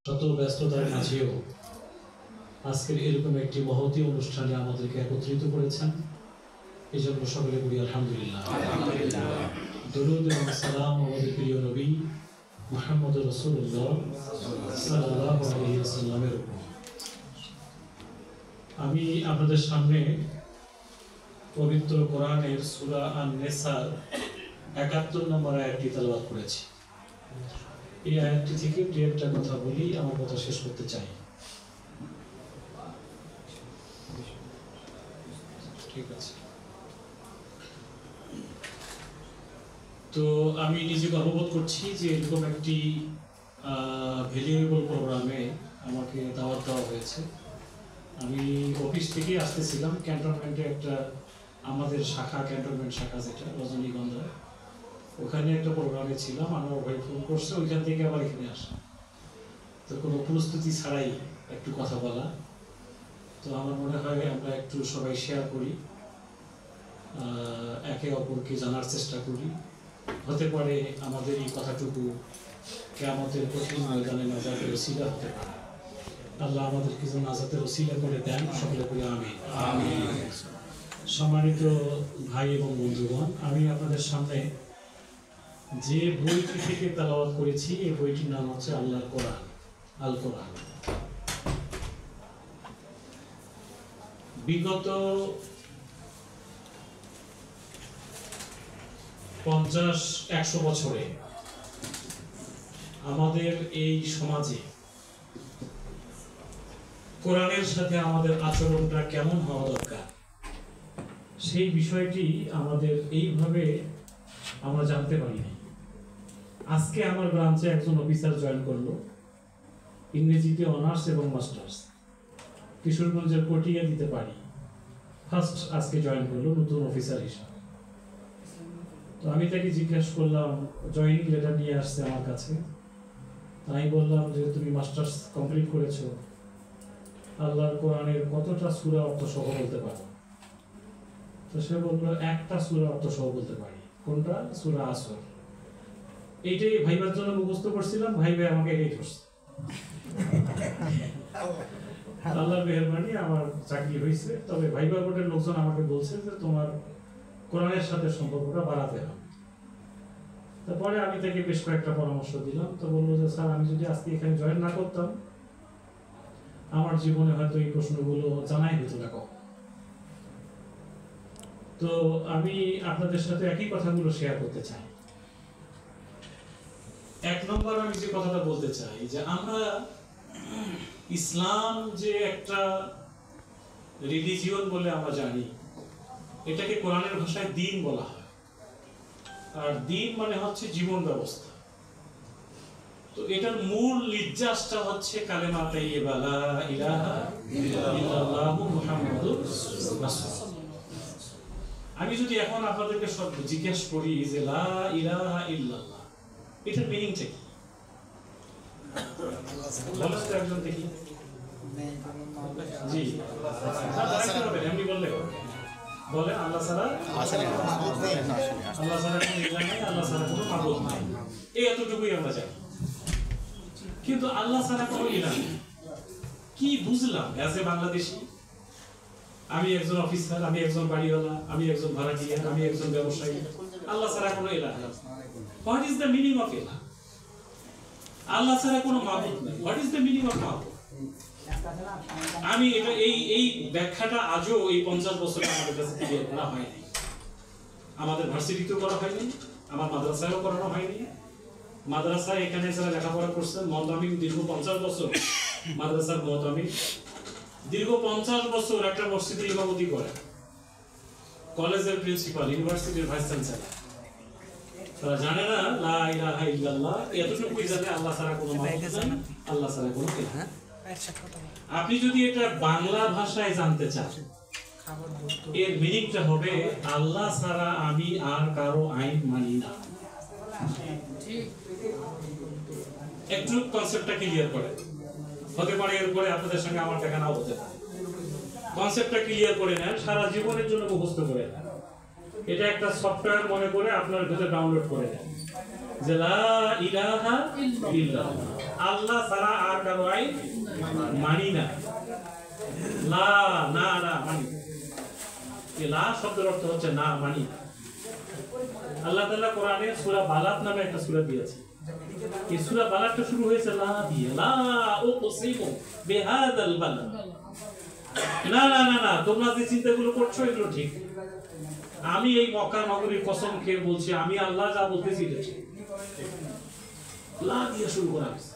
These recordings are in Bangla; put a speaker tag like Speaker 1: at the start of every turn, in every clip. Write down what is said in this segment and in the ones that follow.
Speaker 1: শত ব্যস্ততার মাঝেও আজকের এরকম একটি মহতী অনুষ্ঠানে আমাদেরকে একত্রিত করেছেন, এই জন্য সকলে বলি আলহামদুলিল্লাহ। দরুদ এবং সালাম আমাদের প্রিয় নবী মুহাম্মদ রাসূলুল্লাহ সাল্লাল্লাহু আলাইহি ওয়াসাল্লামের উপর। আমি আপনাদের সামনে পবিত্র কোরআনের সূরা আন-নিসার ৭১ নম্বর আয়াতটি তেলাওয়াত করেছি। এই আয়াতটি থেকে দুই একটা কথা বলি, আমার কথা শেষ করতে চাই। ঠিক আছে। তো আমি নিজে গর্ববোধ করছি যে এরকম একটি ভ্যালুয়েবল প্রোগ্রামে আমাকে দাওয়াত দেওয়া হয়েছে। আমি অফিস থেকে আসতেছিলাম, ক্যান্টনমেন্টে একটা আমাদের শাখা, ক্যান্টনমেন্ট শাখা যেটা রজনীগন্ধা, ওখানে একটা প্রোগ্রামে ছিলাম। আমার ভাই ফোন করছে, ওইখান থেকে আবার এখানে আসা। তো কোনো প্রস্তুতি ছাড়াই একটু কথা বলা, তো আমার মনে হয় আমরা একটু সবাই শেয়ার করি, একে অপরকে জানার চেষ্টা করি। হতে পারে আমাদের এই কথাটুকু কিয়ামতের কঠিন ময়দানে নাজাতের ওসিলা হতে পারে। আল্লাহ আমাদেরকে যেন নাজাতের ওসিলা করে দেন, সকলে করে আমিন। সম্মানিত ভাই এবং বন্ধুগণ, আমি আপনাদের সামনে যে বইটি থেকে তেলাওয়াত করেছি, এই বইটির নাম হচ্ছে আল্লাহর কোরআন, আল কোরআন। বিগত ৫০-১০০ বছরে আমাদের এই সমাজে কোরআনের সাথে আমাদের আচরণটা কেমন হওয়া দরকার, সেই বিষয়টি আমাদের এইভাবে আমরা জানতে পারিনি। আজকে আমার ব্রাঞ্চে একজন অফিসার জয়েন করলো, ইংরেজিতে অনার্স এবং মাস্টার্স, কিশোরগঞ্জের পটিয়া দিতে পারি, ফার্স্ট আজকে জয়েন করলো নতুন অফিসার হিসাবে। তো আমি তাকে জিজ্ঞাসা করলাম, জয়েনিং লেটার নিয়ে আসছে আমার কাছে। আমি বললাম যে তুমি মাস্টার্স কমপ্লিট করেছো, আল্লাহর কোরআনের কতটা সূরা অর্থ সহ বলতে পারো? তো সে বললো একটা সূরা অর্থ সহ বলতে পারি। কোনটা? সূরা আসর। এইটাই ভাইবার জন্য মুখস্থ করছিলাম, ভাই আমাকে এটাই করছে। আল্লাহর মেহেরবানি আমার চাকরি হয়েছে। তবে ভাইবা বোর্ডের লোকজন আমাকে বলছে যে তোমার কোরআনের সাথে সম্পর্কটা বাড়াতে হবে। তারপরে আমি তাকে বেশ কয়েকটা পরামর্শ দিলাম। তো বললো যে স্যার, আমি যদি আজকে এখানে জয়েন না করতাম, আমার জীবনে হয়তো এই প্রশ্নগুলো জানাই হতো না কখন। তো আমি আপনাদের সাথে একই কথাগুলো শেয়ার করতে চাই। এক নম্বর আমি যে কথাটা বলতে চাই যে আমরা ইসলাম যে একটা রিলিজিয়ন বলে আমরা জানি, এটাকে কোরআনের ভাষায় দ্বীন বলা হয়। আর দ্বীন মানে হচ্ছে জীবন ব্যবস্থা। তো এটার মূল নির্যাসটা হচ্ছে কালেমা তাইয়্যিবা লা ইলাহা ইল্লাল্লাহু মুহাম্মাদুর রাসূলুল্লাহ। আমি যদি এখন আপনাদেরকে সব জিজ্ঞেস করি যে লা ইলাহা ইল্লাল্লাহ, এটার মিনিংটা কি? বলেন তো একজন দেখি। জি, এমনি বললে বলেন আল্লাহ ছাড়া, আল্লাহ ছাড়া কোনো ইলাহ নাই, আল্লাহ ছাড়া কোনো মাবুদ নাই, এই এতটুকুই আমরা জানি। কিন্তু আল্লাহ ছাড়া কোনো ইলাহ নেই কি বুঝলাম অ্যাজ এ বাংলাদেশি? আমি একজন অফিসার, আমি একজন বাড়িওয়ালা, আমি একজন ভাড়াটিয়া, আমি একজন ব্যবসায়ী, আল্লাহ ছাড়া কোনো ইলাহ নেই। What is the meaning of ইলাহ? আল্লাহ ছাড়া কোনো মাবুদ নেই। What is the meaning of মাবুদ? আমি এটা এই ব্যাখ্যাটা আজও এই ৫০ বছরে আমাদের কাছে ক্লিয়ার করা হয়নি। আমাদের ভার্সিটিতেও করা হয়নি, আমার মাদ্রাসায়ও করানো হয়নি। মাদ্রাসায় এখানে যারা লেখাপড়া করছেন, মতামিম দীর্ঘ ৫০ বছর মাদ্রাসার মতামিম, দীর্ঘ ৫০ বছর একটা মসজিদে ইমামতি করে, কলেজের প্রিন্সিপাল, ইউনিভার্সিটির ভাইস চ্যান্সেলর, তারা জানে না লা ইলাহা ইল্লাল্লাহ। এতটুকুই জানে আল্লাহ ছাড়া কোনো মাবুদ নাই, আল্লাহ ছাড়া কোনো ইলাহ নেই। আপনি যদি এটা বাংলা ভাষায় জানতে চান, এর মিনিংটা হবে আল্লাহ ছাড়া আমি আর কারো আইন মানি না। একটু কনসেপ্টটা ক্লিয়ার করে, হতে পারে এরপরে আপনাদের সঙ্গে আমার দেখা নাও হতে পারে। কনসেপ্টটা ক্লিয়ার করে নেন, সারা জীবনের জন্য মুখস্থ করে নেন। এটা একটা সফটওয়্যার মনে করে আপনার ভিতরে ডাউনলোড করে দেন যে লা ইলাহা ইল্লাল্লাহ, আল্লাহ ছাড়া আর কারো আইন মানি না। লা না না মানি, এই লা শব্দের অর্থ হচ্ছে না মানি। আল্লাহ তাআলা কোরআনে সূরা বালাদ নামে একটা সূরা দিয়েছে। এই সূরা বালাদটা শুরু হয়েছে লা দিয়ে, লা উকসিমু বিহাদাল বালাদ। না না না না, তোমরা যে চিন্তাগুলো করছো এগুলো ঠিক। আমি এই মক্কা নগরীর কসম খেয়ে বলছি, আমি আল্লাহ যা বলতেছি এটা ঠিক। লা দিয়ে শুরু করা হয়েছে।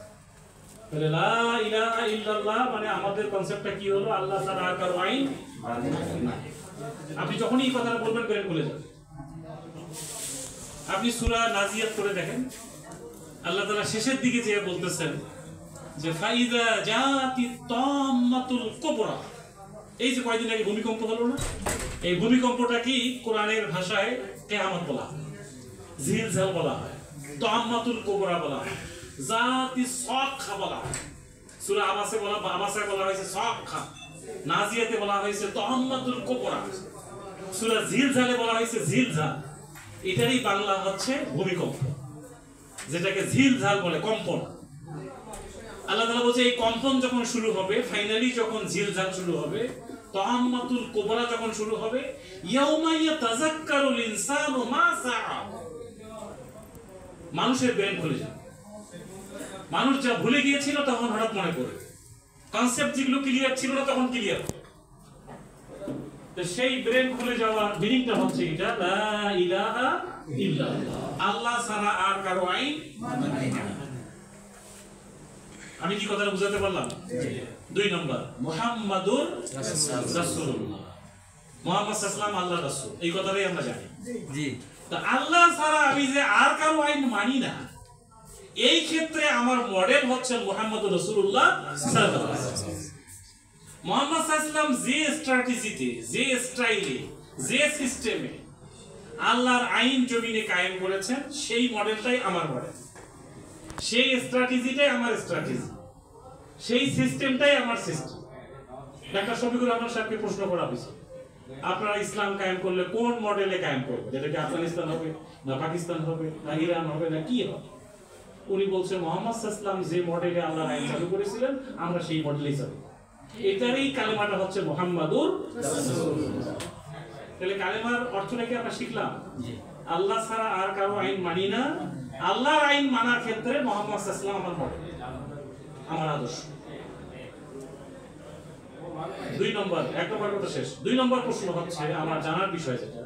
Speaker 1: তাহলে লা ইলাহা ইল্লাল্লাহ মানে আমাদের কনসেপ্টটা কি হলো? আল্লাহ ছাড়া আর কারো আইন নাই। আপনি যখনই এই কথাটা বলবেন ব্রেন খুলে যাবে। আপনি সূরা নাজিয়াত করে দেখেন, আল্লাহ তাআলা শেষের দিকে যে বলতেছেন যে ফাইযা জাতিত তাম্মাতুল কুবরা। এই যে কয়েকদিন আগে ভূমিকম্প হলো না, এই ভূমিকম্পটা কি কোরআনের ভাষায় কিয়ামত বলা হয়, জিলজাল বলা হয়, তাম্মাতুল কুবরা বলা হয়, জাতি সাখা বলা হয়। সূরা আবাসে বলা হয়েছে সাখা, নাজিয়াতে বলা হয়েছে তাম্মাতুল কুবরা, সূরা জিলজালে বলা হয়েছে জিলজাল। এটারই বাংলা হচ্ছে ভূমিকম্প, যেটাকে জিলজাল বলে, কম্পন। আল্লাহ তাআলা বলছে এই কম্পন যখন শুরু হবে, ফাইনালি যখন জিলজাল শুরু হবে, তাম্মাতুল কুবরা যখন শুরু হবে, ইয়াউমা ইয়াতাযাক্কারুল ইনসানু মা সাআ, মানুষের ব্রেন খুলে যাবে। মানুষ যা ভুলে গিয়েছিল তখন হঠাৎ মনে পড়ে, কনসেপ্ট যেগুলো ক্লিয়ার ছিল না তখন ক্লিয়ার। তো সেই ব্রেন খুলে যাওয়ার মিনিংটা হচ্ছে এটা, লা ইলাহা ইল্লাল্লাহ, আল্লাহ ছাড়া আর কারো আইন নাই। আমি কি কথাটা বুঝাতে পারলাম? 2 নম্বর, মুহাম্মাদুর রাসূলুল্লাহ, মুহাম্মদ সাল্লাল্লাহু আলাইহি আল্লাহর রাসূল, এই কথাটাই আমরা জানি। জি, তো আল্লাহ ছাড়া আমি যে আর কারো আইন মানি না, এই ক্ষেত্রে আমার মডেল হচ্ছে মুহাম্মদুর রাসূলুল্লাহ সাল্লাল্লাহু আলাইহি ওয়াসাল্লাম। মুহাম্মদ সাল্লাল্লাহু আলাইহি যে স্ট্র্যাটেজিতে, যে স্টাইলে, যে সিস্টেমে আল্লাহর আইন জমিনে কায়েম করেছেন, সেই মডেলটাই আমার মডেল, সেই স্ট্র্যাটেজিটাই আমার স্ট্র্যাটেজি, সেই সিস্টেমটাই আমার সিস্টেম। ডাক্তার শফিকুর রহমান সাহেবকে প্রশ্ন করা হয়েছে, আপনারা ইসলাম কায়েম করলে কোন মডেলে কায়েম করবেন? যেটা কি আফগানিস্তান হবে, না পাকিস্তান হবে, না ইরান হবে, না কি হবে? উনি বলছে মুহাম্মদ সাল্লাল্লাহু আলাইহি যে মডেলে আল্লাহর আইন চালু করেছিলেন, আমরা সেই মডেলেই চালু। এটারই কালেমাটা হচ্ছে মুহাম্মাদুর রাসূলুল্লাহ। তাহলে কালেমার অর্থটা কি আমরা শিখলাম? আল্লাহ ছাড়া আর কারো আইন মানি না, আল্লাহর আইন মানার ক্ষেত্রে মুহাম্মদ সাল্লাল্লাহু আলাইহি আমার মডেল, আমার আদর্শ। 2 নম্বর, 1 নম্বর কথা শেষ। 2 নম্বর প্রশ্ন হচ্ছে আমার জানার বিষয় যেটা,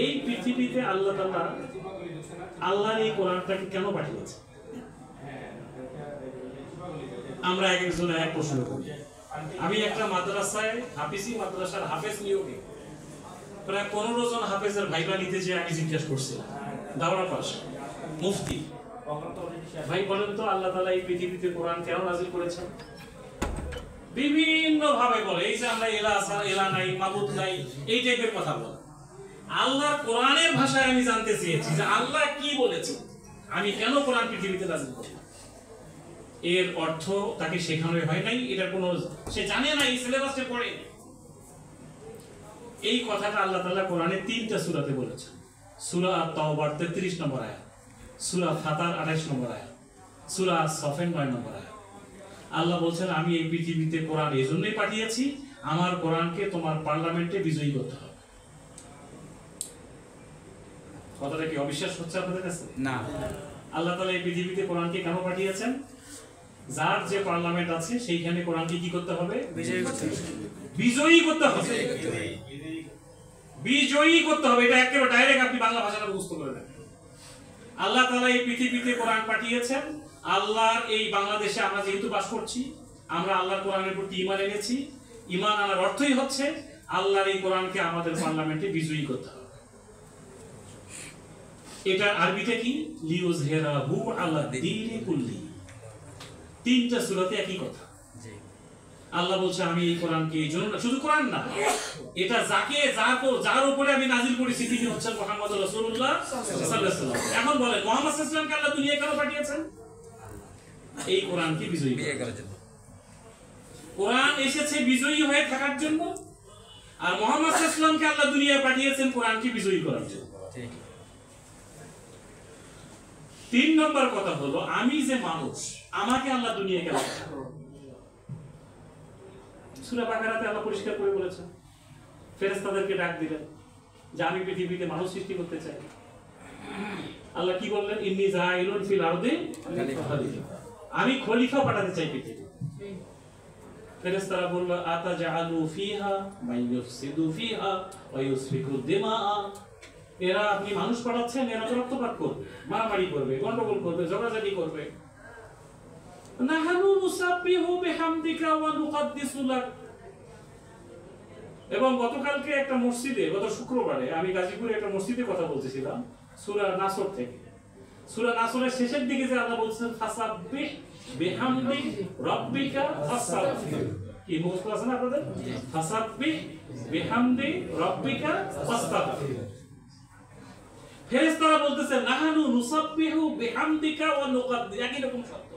Speaker 1: এই পৃথিবীতে আল্লাহ তাআলা আল্লাহর এই কোরআনটাকে কেন পাঠিয়েছে? আমরা এক একজন এক প্রশ্ন করি। আমি একটা মাদ্রাসায়, হাফিজি মাদ্রাসার হাফেজ নিয়োগে প্রায় 15 জন হাফেজের ভাইবা নিতে যে আমি জিজ্ঞেস করছিলাম, দাওরা পাশ মুফতি, ভাই বলেন তো আল্লাহ তাআলা এই পৃথিবীতে কোরআন কেন নাযিল করেছেন? বিভিন্ন ভাবে বলে, এই যে আমরা এলা নাই, মাবুদ নাই, এই টাইপের কথা বলে। আল্লাহর কোরআনের ভাষায় আমি জানতে চেয়েছি যে আল্লাহ কি বলেছেন, আমি কেন কোরআন পৃথিবীতে নাযিল করলাম। এর অর্থ তাকে শেখানো হয় নাই, এটা কোনো সে জানে না, এই সিলেবাসে পড়ে। এই কথাটা আল্লাহ তাআলা কোরআনে 3টা সূরাতে বলেছেন। সূরা আত-তাওবার 33 নম্বর আয়াত, সূরা ফাতার 28 নম্বর আয়াত, সূরা সফেন 9 নম্বর আয়াত। আল্লাহ বলছেন আমি এই পৃথিবীতে কোরআন এজন্যই পাঠিয়েছি, আমার কোরআনকে তোমার পার্লামেন্টে বিজয়ী করতে হবে। কথাটা কি অবিশ্বাস হচ্ছে আপনাদের কাছে? না। আল্লাহ তাআলা এই পৃথিবীতে কোরআনকে কেন পাঠিয়েছেন? যার যে পার্লামেন্ট আছে সেইখানে কোরআনকে কি করতে হবে? বিজয়ী করতে হবে। বিজয়ী করতে হবে, বিজয়ী করতে হবে। এটা একেবারে ডাইরেক্ট আপনি বাংলা ভাষাটা বুঝতে পারবেন। আল্লাহ তাআলা এই পৃথিবীতে কোরআন পাঠিয়েছেন, আল্লাহর এই বাংলাদেশে আমরা যেহেতু বাস করছি, আমরা আল্লাহর কোরআনের প্রতি ঈমান এনেছি। ঈমান আনার অর্থই হচ্ছে আল্লাহর এই কোরআনকে আমাদের পার্লামেন্টে বিজয়ী করতে হবে। এটা আরবিতে কি? লিউযহিরাহু আলা দীনি কুল্লি। 3টা সূরাতে একই কথা। আল্লাহ বলছে আমি এই কোরআনকে এই জন্য, শুধু কোরআন না, এটা যার উপরে আমি নাজিল করেছি তিনি হচ্ছেন মুহাম্মদুর রাসূলুল্লাহ সাল্লাল্লাহু আলাইহি ওয়াসাল্লাম। এখন বলেন মুহাম্মদ সাল্লাল্লাহু আলাইহি ওয়াসাল্লামকে আল্লাহ দুনিয়ায় কেন পাঠিয়েছেন? এই কোরআনকে বিজয়ী করার জন্য। কোরআন এসেছে বিজয়ী হয়ে থাকার জন্য, আর মুহাম্মদ সাল্লাল্লাহু আলাইহি ওয়াসাল্লামকে আল্লাহ দুনিয়ায় পাঠিয়েছেন কোরআনকে বিজয়ী করার জন্য। ঠিক। 3 নম্বর কথা হলো আমি যে মানুষ, আমাকে আল্লাহ দুনিয়ায় কেন পাঠালেন? সূরা বাকারাতে আল্লাহ পরিষ্কার করে বলেছেন, ফেরেশতাদেরকে ডাক দিলেন যে আমি পৃথিবীতে মানুষ সৃষ্টি করতে চাই। আল্লাহ কি বললেন? ইন্নী জাইলুন ফিল আরদি খলিফা, আমি খলিফা পাঠাতে চাই পৃথিবীতে। ফেরেশতারা বলল আতাজালু ফিহা মান ইউফসিদু ফিহা ওয়া ইউসফিকু দিমা, এরা আপনি মানুষ পাঠাচ্ছেন, এরা রক্তপাত করবে, মারামারি করবে, গন্ডগোল করবে, ঝগড়াঝাটি করবে। নাহানু নুসাব্বিহু বিহামদিকা ওয়া নুকাদ্দিসু লাক। এবং গতকালকে একটা মসজিদে, গত শুক্রবারে আমি গাজীপুরে একটা মসজিদে কথা বলতেছিলাম সূরা নাসর থেকে। সূরা নাসরের শেষের দিকে যে আল্লাহ বলছেন ফাসাব্বিহ বিহামদি রাব্বিকা ফাসতাগফির, কি মুখস্থ আছে না আপনাদের? ফাসাব্বিহ বিহামদি রাব্বিকা ফাসতাগফির। ফেরেশতারা বলতেছে নাহানু নুসাব্বিহু বিহামদিকা ওয়া নুকাদ্দিস, একই রকম শব্দ,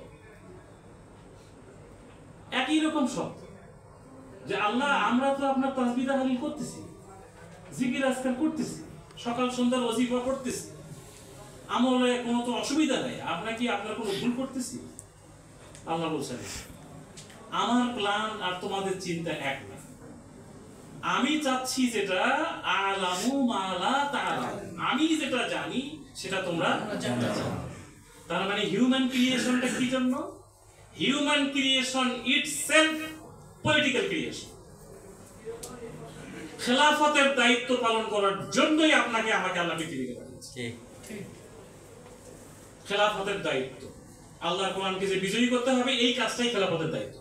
Speaker 1: একই রকম শব্দ, যে আল্লাহ আমরা তো আপনার তাসবিহ তাহলিল করতেছি, জিকির আজকার করতেছি, সকাল সন্ধ্যার ওয়াজিফা করতেছি, আমলে কোনো তো অসুবিধা নেই, আপনার কি আপনার কোনো ভুল করতেছি? আল্লাহ বলছেন আমার প্ল্যান আর তোমাদের চিন্তা এক না, আমি চাচ্ছি যেটা আলামু মালা তাআলাম, আমি যেটা জানি সেটা তোমরা জানো। তার মানে হিউম্যান ক্রিয়েশনটা কি জন্য? Human creation itself political creation. খেলাফতের দায়িত্ব পালন করার জন্যই আপনাকে আমাকে আল্লাহ পৃথিবীতে পাঠিয়েছে। খেলাফতের দায়িত্ব, আল্লাহর কোরআনকে যে বিজয়ী করতে হবে, এই কাজটাই খেলাফতের দায়িত্ব।